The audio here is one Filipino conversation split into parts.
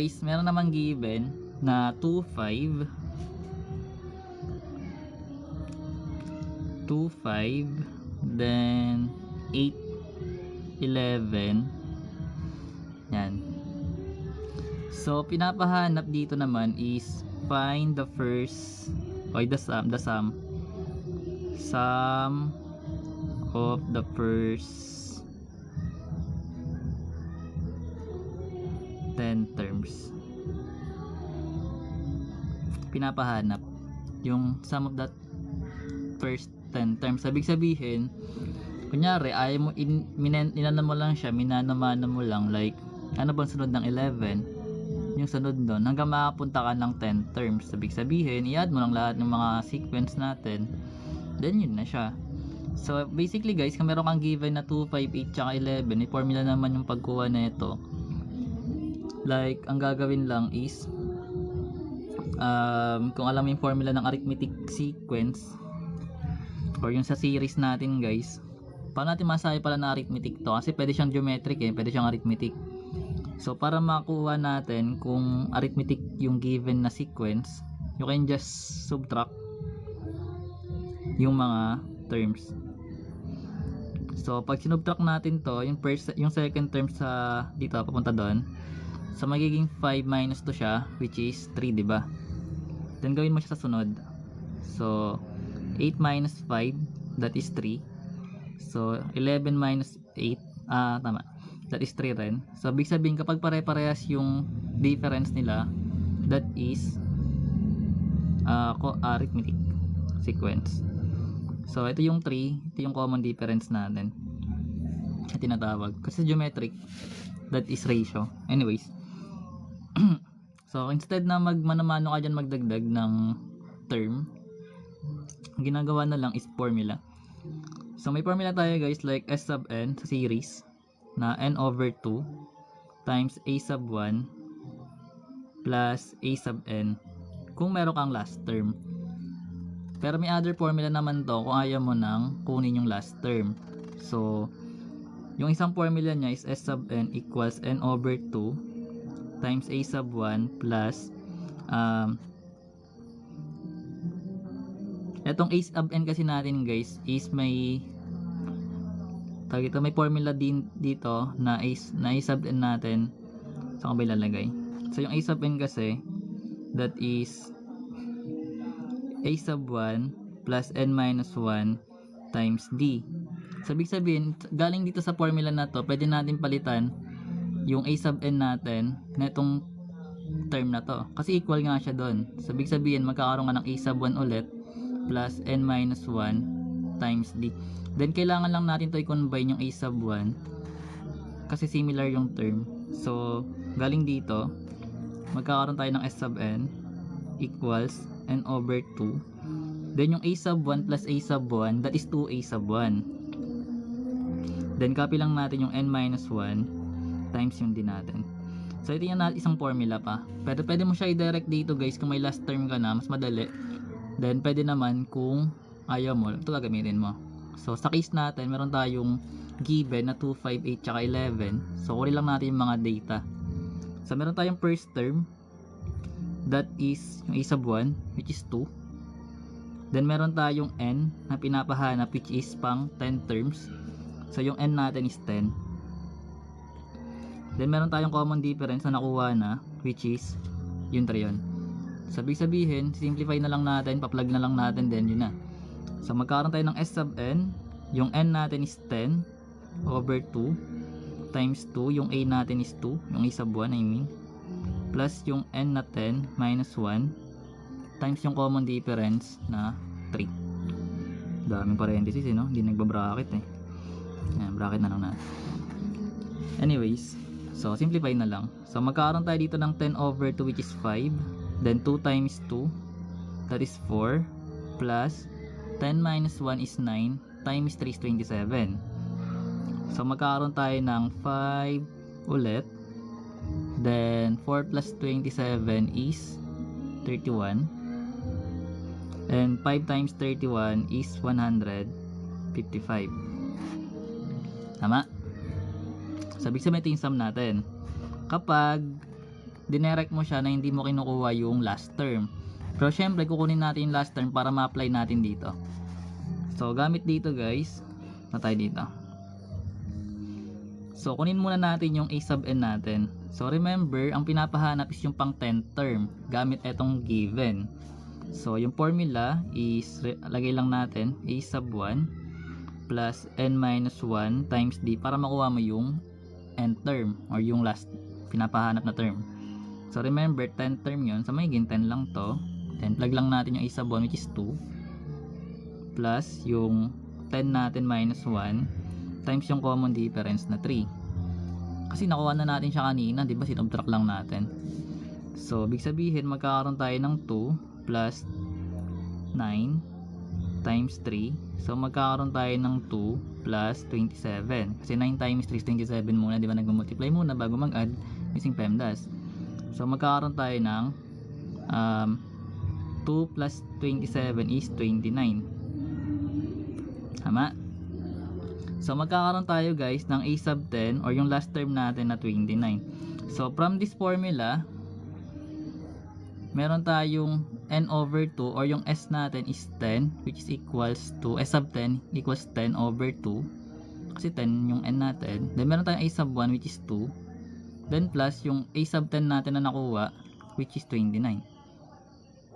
Guys, meron naman given na 2, 5, 2, 5, then 8, 11. Yan. So, pinapahanap dito naman is find the first or the sum of the first 10 terms. Pinapahanap yung sum of that first 10 terms. Sabi sabihin, kunyari ayaw mo inanan mo lang siya, minanamana mo lang, like ano bang sunod ng 11, yung sunod doon hanggang makapunta ka ng 10 terms. Sabi sabihin, i-add mo lang lahat ng mga sequence natin, then yun na siya. So basically guys, kung meron kang given na 2, 5, 8 tsaka 11, may formula naman yung pagkuha na ito. Like, ang gagawin lang is kung alam mo yung formula ng arithmetic sequence or yung sa series natin guys, paano natin masabi pala na arithmetic to? Kasi pwede siyang geometric pwede siyang arithmetic. So para makuha natin kung arithmetic yung given na sequence, you can just subtract yung mga terms. So pag sinubtract natin to, yung second term sa dito papunta doon, so magiging 5 minus 2 siya, which is 3, diba? Then gawin mo siya sa sunod. So 8 minus 5, that is 3. So 11 minus 8, tama, that is 3 rin. So ibig sabihin kapag pare-parehas yung difference nila, that is arithmetic sequence. So ito yung 3, ito yung common difference natin na tinatawag. Kasi geometric, that is ratio. Anyways, so instead na magmano-mano ka dyan magdagdag ng term, ang ginagawa na lang is formula. So may formula tayo guys, like S sub n sa series na n over 2 times a sub 1 plus a sub n kung meron kang last term. Pero may other formula naman to kung ayaw mo nang kunin yung last term. So yung isang formula niya is S sub n equals n over 2 times a sub 1 plus etong a sub n kasi natin guys is may may formula din dito na a sub n natin. Saan ko ba ilalagay? So yung a sub n kasi, that is a sub 1 plus n minus 1 times d. So ibig sabihin, galing dito sa formula na to, pwede natin palitan yung a sub n natin na itong term na to, kasi equal nga siya doon. So ibig sabihin, magkakaroon ka ng a sub 1 ulit plus n minus 1 times d. Then kailangan lang natin to i-combine yung a sub 1 kasi similar yung term. So galing dito, magkakaroon tayo ng s sub n equals n over 2. Then yung a sub 1 plus a sub 1, that is 2a sub 1. Then copy lang natin yung n minus 1 times yung d natin. So ito yung isang formula pa. Pero pwede mo siya i-direct dito guys kung may last term ka na, mas madali. Then pwede naman kung ayaw mo, ito gagamitin mo. So sa case natin, meron tayong given na 2, 5, 8, tsaka 11. So kunin lang natin yung mga data. So meron tayong first term, that is yung a sub 1, which is 2. Then meron tayong n na pinapahanap, which is pang 10 terms. So yung n natin is 10. Then meron tayong common difference na nakuha na, which is yung 3 yun. So ibig sabihin, simplify na lang natin, pa-plug na lang natin, then yun na. So magkakaroon tayo ng s sub n, yung n natin is 10 over 2 times 2, yung a natin is 2, yung a sub 1 I mean, plus yung n na 10 minus 1 times yung common difference na 3. Daming parenthesis no? Hindi nagbabracket Yan, bracket na lang natin. Anyways, so simplify na lang. So magkakaroon tayo dito ng 10 over 2 which is 5, then 2 times 2, that is 4, plus 10 minus 1 is 9 times 3 is 27. So magkakaroon tayo ng 5 ulit, then 4 plus 27 is 31, and 5 times 31 is 155. Tama? So ibig sabihin ito yung sum natin. Kapag dinirect mo siya na hindi mo kinukuha yung last term. Pero syempre kukunin natin yung last term para ma-apply natin dito. So gamit dito guys, na tayo dito. So kunin muna natin yung a sub n natin. So remember, ang pinapahanap is yung pang 10th term gamit etong given. So yung formula is lagay lang natin a sub 1 plus n minus 1 times d para makuha mo yung nth term or yung last pinapahanap na term. So remember, 10th term yun, so magiging 10 lang to. Then plug lang natin yung a sub 1 which is 2 plus yung 10 natin minus 1 times yung common difference na 3. Kasi nakuha na natin siya kanina, di ba? Sinubtract lang natin. So ibig sabihin magkakaroon tayo ng 2 plus 9 times 3. So magkakaroon tayo ng 2 plus 27. Kasi 9 times 3 is 27 muna, di ba? Nag-multiply muna bago mag-add using PEMDAS. So magkakaroon tayo ng 2 plus 27 is 29. Tama? So magkakaroon tayo guys ng a sub 10 or yung last term natin na 29. So from this formula, meron tayong n over 2 or yung s natin is 10 which is equals to s sub 10 equals 10 over 2 kasi 10 yung n natin. Then meron tayong a sub 1 which is 2. Then plus yung a sub 10 natin na nakuha which is 29.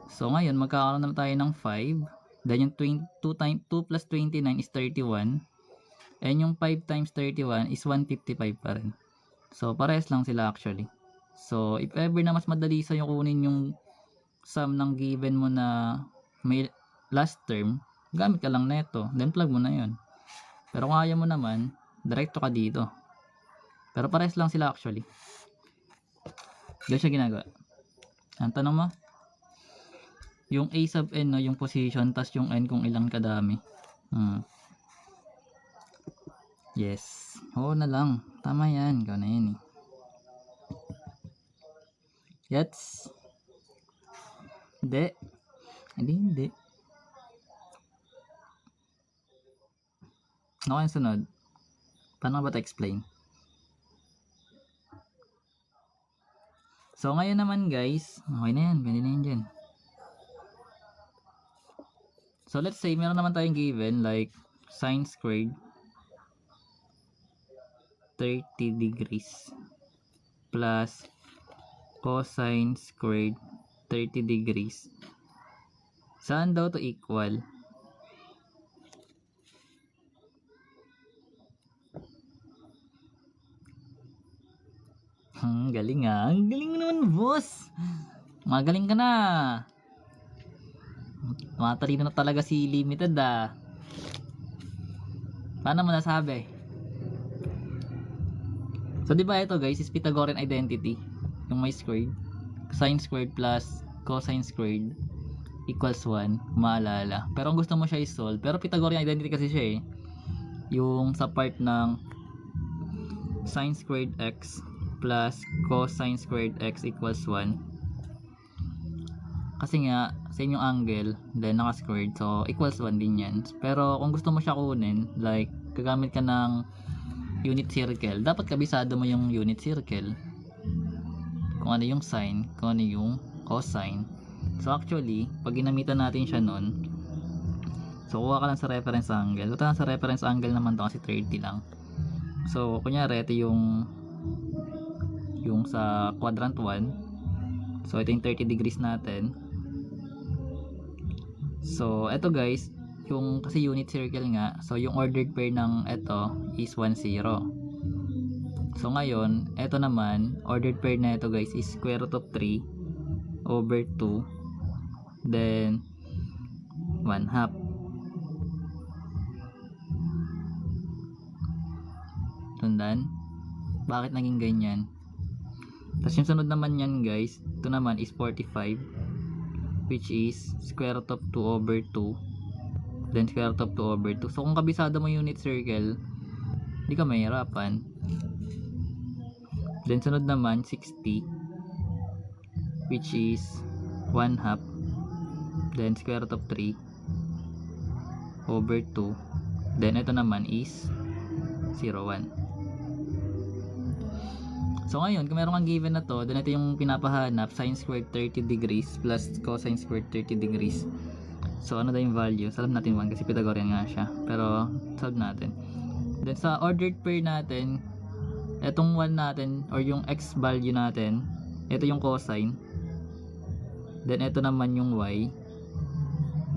So ngayon magkakaroon na tayo ng 5. Then yung 2 plus 29 is 31. And yung 5 times 31 is 155 pa rin. So parehas lang sila actually. So if ever na mas madali sa yung kunin yung sum ng given mo na may last term, gamit ka lang neto, then plug mo na yun. Pero kung ayaw mo naman, diretso ka dito. Pero parehas lang sila actually. Ganyan siya ginagawa. Ang tanong mo, yung a sub n, no, yung position, tas yung n kung ilang kadami. Yes. Oo na lang. Tama yan. Ikaw na yan eh. Yes. Hindi. Hindi. Ano yung sunod? Paano ba ito-explain? So ngayon naman guys, okay na yan. Pwede na yan dyan. So let's say meron naman tayong given like sine squared 30 degrees plus cosine squared 30 degrees. Saan daw to equal? Galing ah. Ang galing mo naman, boss. Magaling ka na. Matalino na talaga si Limited ah. Paano mo nasabi? So di ba ito guys is Pythagorean identity, yung may squared, sine squared plus cosine squared equals 1, maalala. Pero kung gusto mo siya i-solve, pero Pythagorean identity kasi siya eh, yung sa part ng sine squared x plus cosine squared x equals 1. Kasi nga sa inyong angle then naka squared, so equals 1 din yan. Pero kung gusto mo siya kunin, like gagamit ka ng unit circle, dapat kabisado mo yung unit circle, kung ano yung sine, kung ano yung cosine. So actually pag ginamitan natin siya nun, so kuha ka lang sa reference angle. Ito lang sa reference angle naman to kasi 30 lang. So kunyari ito yung sa quadrant 1, so ito yung 30 degrees natin. So ito guys, yung kasi unit circle nga, so yung ordered pair ng ito is 1 0. So ngayon ito naman, ordered pair na ito guys is square root of 3 over 2 then 1/2. Tundan? Bakit naging ganyan? Tapos yung sunod naman yan guys, ito naman is 45 which is square root of 2 over 2 then square root of 2 over 2. So kung kabisado mo unit circle, hindi ka mahirapan. Then sunod naman 60 which is 1/2 then square root of 3 over 2 then ito naman is 0, 1. So ngayon, kung meron kang given na to, then ito yung pinapahanap, sine squared 30 degrees plus cosine squared 30 degrees. So ano daw yung value? Solve natin 1 kasi Pythagorean nga siya. Pero solve natin. Then sa ordered pair natin, etong 1 natin or yung x value natin, ito yung cosine. Then ito naman yung y.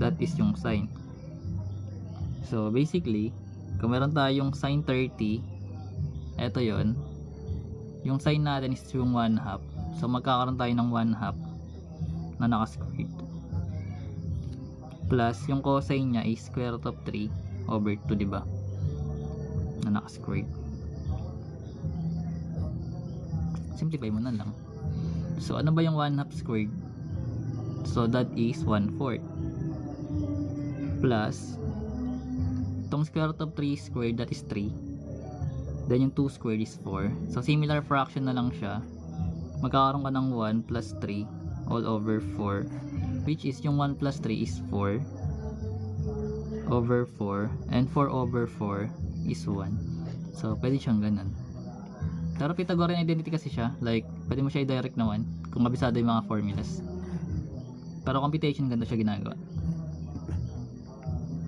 That is yung sine. So basically, kung meron tayong sine 30, ito yon. Yung sine natin is yung 1/2. So magkakaroon tayo ng 1/2 na naka-squared. Plus yung cosine niya is square root of 3 over 2, di ba? Na naka-squared. Simplify mo na lang. So ano ba yung 1/2 squared? So that is 1/4. Plus itong square root of 3 squared, that is 3. Then yung 2 squared is 4. So similar fraction na lang siya. Magkakaroon ka ng 1 plus 3 all over 4, which is yung 1 plus 3 is 4 over 4, and 4 over 4 is 1. So pwede siyang ganun. Pero Pythagorean identity kasi siya, like pwede mo siya i-direct na 1 kung kabisado yung mga formulas. Pero computation, ganda siya ginagawa.